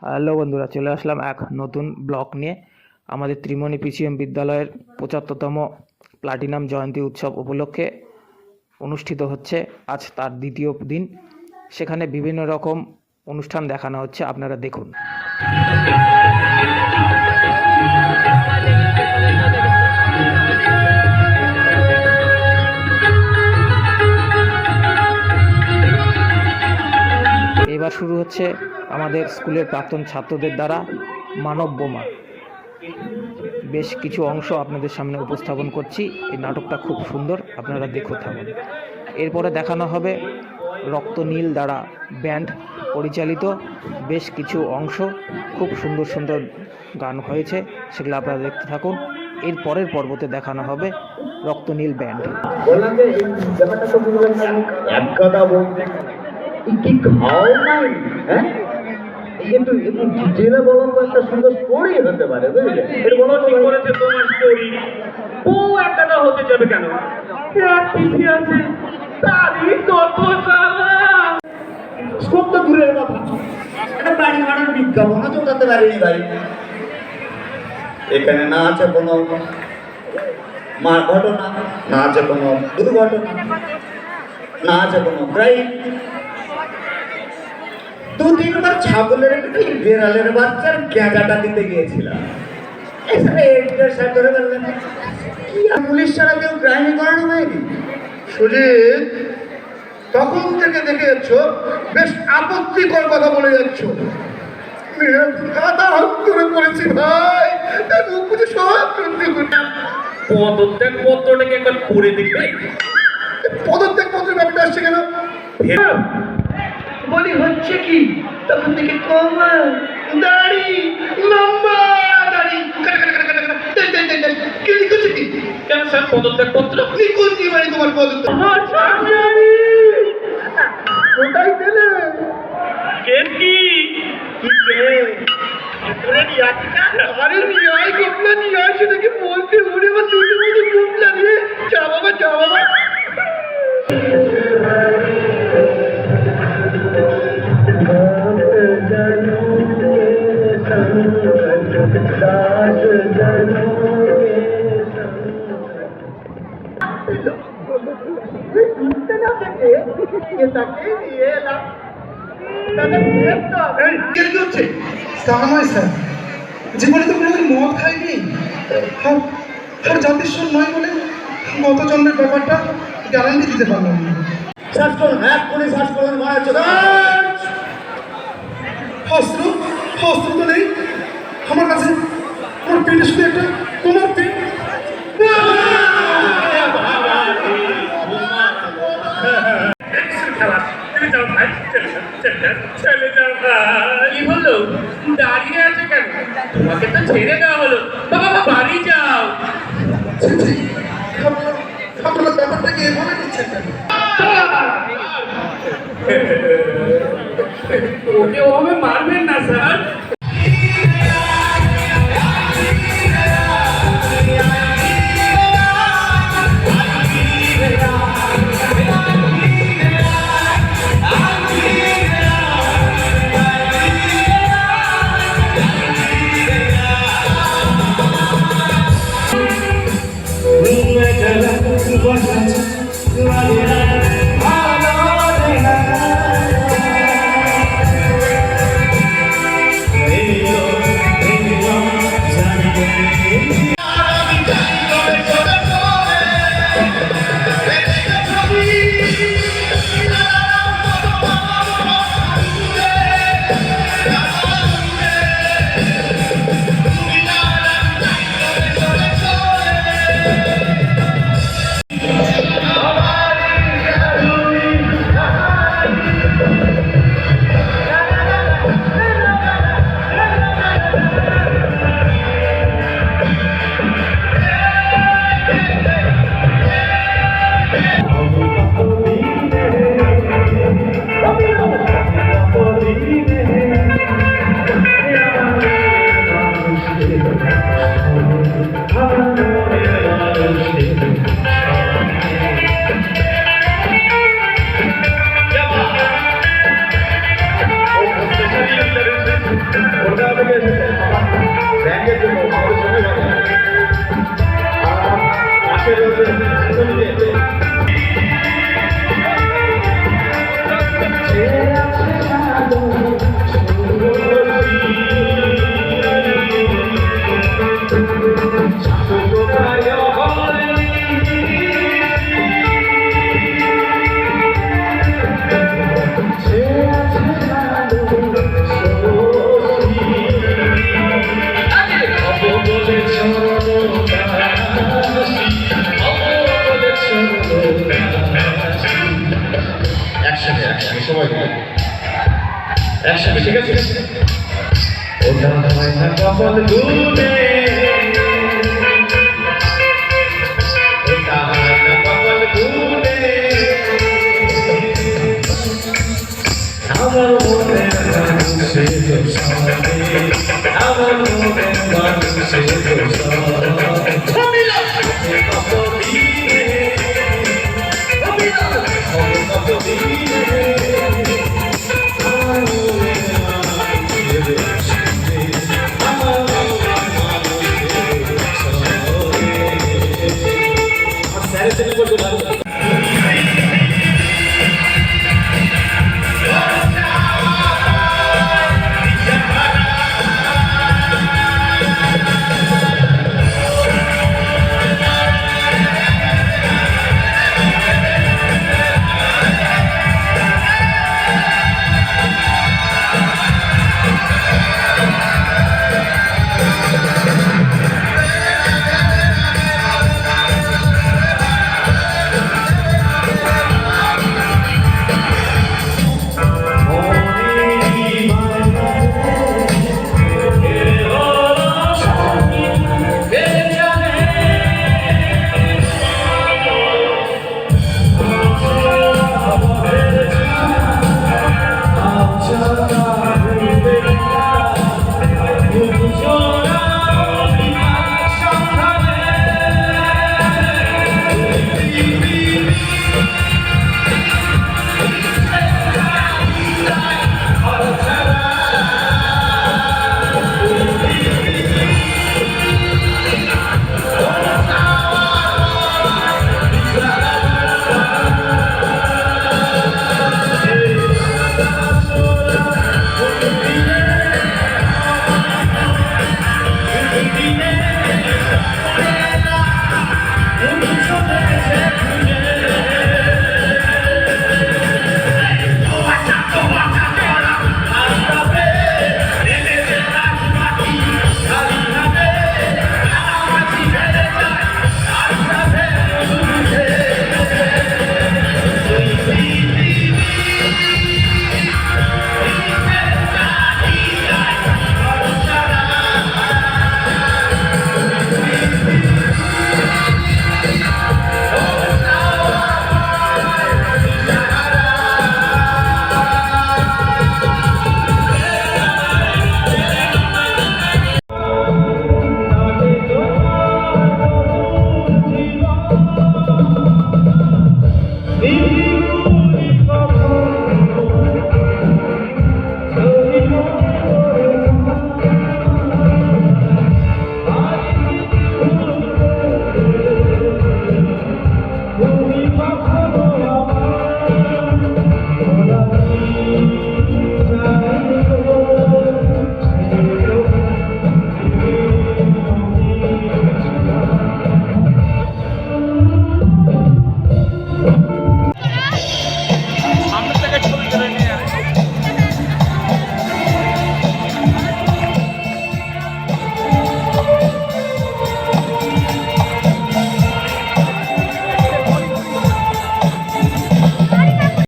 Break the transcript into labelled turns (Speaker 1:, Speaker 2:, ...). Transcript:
Speaker 1: Hello বন্ধুরা, চলে আসলাম এক নতুন ব্লগ নিয়ে। আমাদের ত্রিমণি পিসিএম বিদ্যালয়ের ৭৫তম প্লাটিনাম জয়ন্তী উৎসব উপলক্ষে অনুষ্ঠিত হচ্ছে আজ তার দ্বিতীয় দিন। সেখানে বিভিন্ন রকম অনুষ্ঠান দেখানো হচ্ছে, আপনারা দেখুন। এবার শুরু হচ্ছে আমাদের স্কুলের প্রাক্তন ছাত্রদের দ্বারা মানব বোমা। বেশ কিছু অংশ আপনাদের সামনে উপস্থাপন করছি। এই নাটকটা খুব সুন্দর, আপনারা দেখতে থাকুন। এরপরে দেখানো হবে রক্ত নীল দ্বারা ব্যান্ড পরিচালিত বেশ কিছু অংশ। খুব সুন্দর সুন্দর গান হয়েছে, সেগুলো আপনারা দেখতে থাকুন। এর পরের পর্বতে দেখানো হবে রক্ত নীল ব্যান্ড।
Speaker 2: কিন্তু জেলে বলুন তো একটা সুন্দর স্টোরি হতে পারে, বুঝলে?
Speaker 3: করেছে তোমার স্টোরি। বউ একাটা হতে যাবে কেন? আছে তারই তত
Speaker 2: সব তো দূরের কথা, একটা বাড়ি ভাড়ার বিজ্ঞাপনও চলতে পারিনি ভাই। এখানে না আছে কোনো ঘটনা, না আছে কোনো দুর্ঘটনা, না আছে কোনো ক্রাইম। দু তিনবার ছাগলের বেড়ালের বাচ্চার গ্যাঁজাটা দিতে গিয়েছিলাম, এখানে ধরে ফেললেন। কি পুলিশ ছাড়া কেউ ক্রাইম করানো হয়নি। সুজিত, তখন থেকে দেখে যাচ্ছ বেশ আপত্তিকর কথা বলে যাচ্ছ। করেছি ভাই, সব
Speaker 3: পদত্যাগ পত্রটাকে একবার পড়ে দেখবে।
Speaker 2: পদত্যাগ পত্রের ব্যাপারটা আসছে কেন বলি হচ্ছে কি? তখন থেকে কমা দাড়ি, লম্বা দাড়ি, কি লিখেছে কি?
Speaker 3: কেন স্যার পদত্যাগ পত্র
Speaker 2: লিখুন কি মানে তোমার পদত্যাগ? কোথায় পেলে?
Speaker 3: কেস কি?
Speaker 2: আরে নিয়ায় গোপলা নিয়ায়, সেটাকে বলতে উড়ে বা দুটো মতো গোপলা রে। যা বাবা, যা বাবা।
Speaker 4: জীবনে তো কোনোদিন মদ খাইনি, আর জাতিস্বর নয় বলে গত জন্মের ব্যাপারটা গ্যারান্টি দিতে পারলাম না।
Speaker 2: শ্বাস করুন, এক করে শ্বাস করুন, মনে হচ্ছে
Speaker 4: অস্ত্র অস্ত্র তো নেই আমার কাছে। আমার পেটে শুধু একটা তোমার পেট।
Speaker 3: কি হলো? দাঁড়িয়ে আছে কেন? তোমাকে তো ছেড়ে দেওয়া হলো। বাবা বাড়ি যাও।
Speaker 4: আপনারা ব্যাপারটাকে এভাবে নিচ্ছেন কেন?
Speaker 3: ওকে ওভাবে মারবেন না স্যার।
Speaker 2: কলকাতা থেকে এসেছে আমার ব্যাংকের জন্য আমাদের সঙ্গে কথা আর আমার পাশে রয়েছে অ্যান্টনিকে। একসাথে সময় দিলে একসাথে, ঠিক আছে? ওটা হয় না কপাল গুনে, ওটা হয় না কপাল গুনে, আমার মনে মানুষে তো সবে, আমার মনে মানুষে তো সবে কত দিনে, কত দিনে